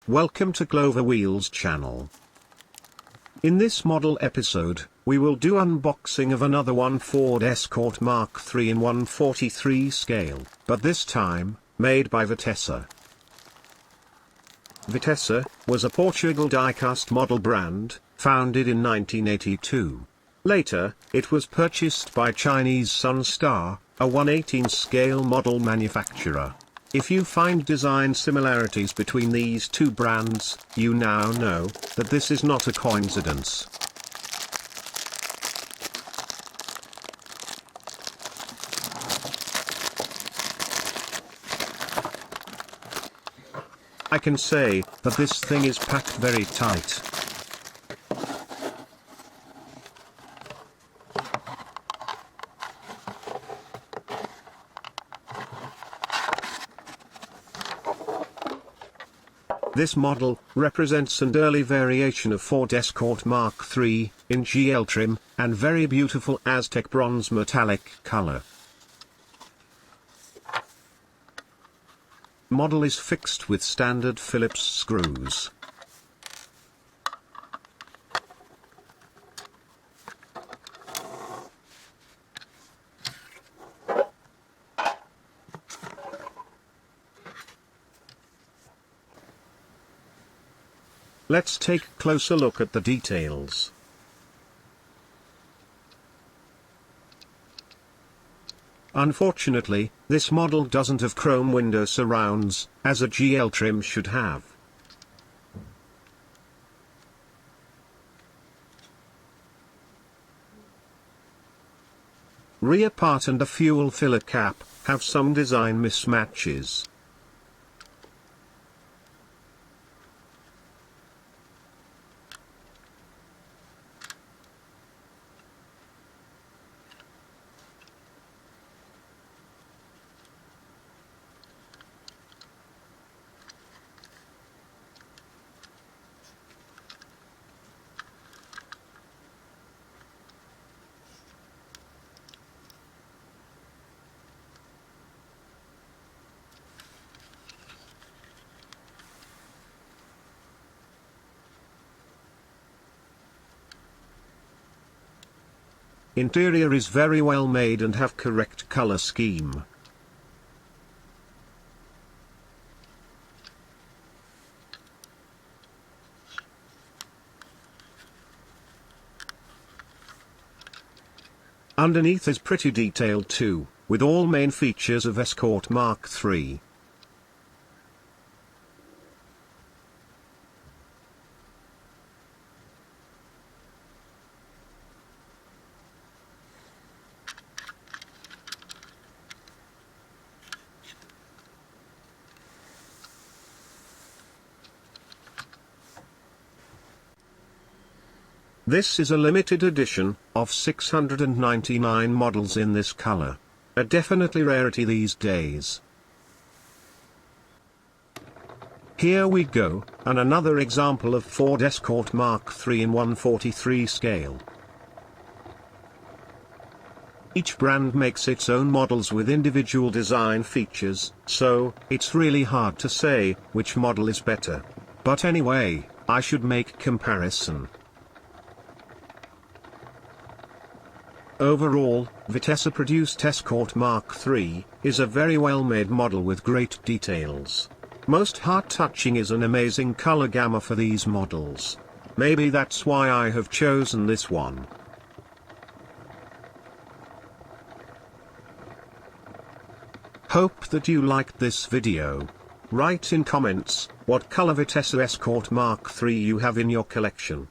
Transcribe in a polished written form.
Welcome to Clover Wheels channel. In this model episode, we will do unboxing of another one Ford Escort Mark III in 1/43 scale, but this time, made by Vitesse. Vitesse was a Portugal die-cast model brand, founded in 1982. Later, it was purchased by Chinese Sunstar, a 1/18 scale model manufacturer. If you find design similarities between these two brands, you now know that this is not a coincidence. I can say that this thing is packed very tight. This model represents an early variation of Ford Escort Mark III, in GL trim, and very beautiful Aztec bronze metallic color. Model is fixed with standard Phillips screws. Let's take a closer look at the details. Unfortunately, this model doesn't have chrome window surrounds, as a GL trim should have. Rear part and the fuel filler cap have some design mismatches. Interior is very well made and have correct color scheme. Underneath is pretty detailed too, with all main features of Escort Mark III. This is a limited edition, of 699 models in this color. A definitely rarity these days. Here we go, and another example of Ford Escort Mark III in 1/43 scale. Each brand makes its own models with individual design features, so it's really hard to say which model is better. But anyway, I should make comparison. Overall, Vitesse-produced Escort Mark III is a very well-made model with great details. Most heart-touching is an amazing color gamma for these models. Maybe that's why I have chosen this one. Hope that you liked this video. Write in comments what color Vitesse Escort Mark III you have in your collection.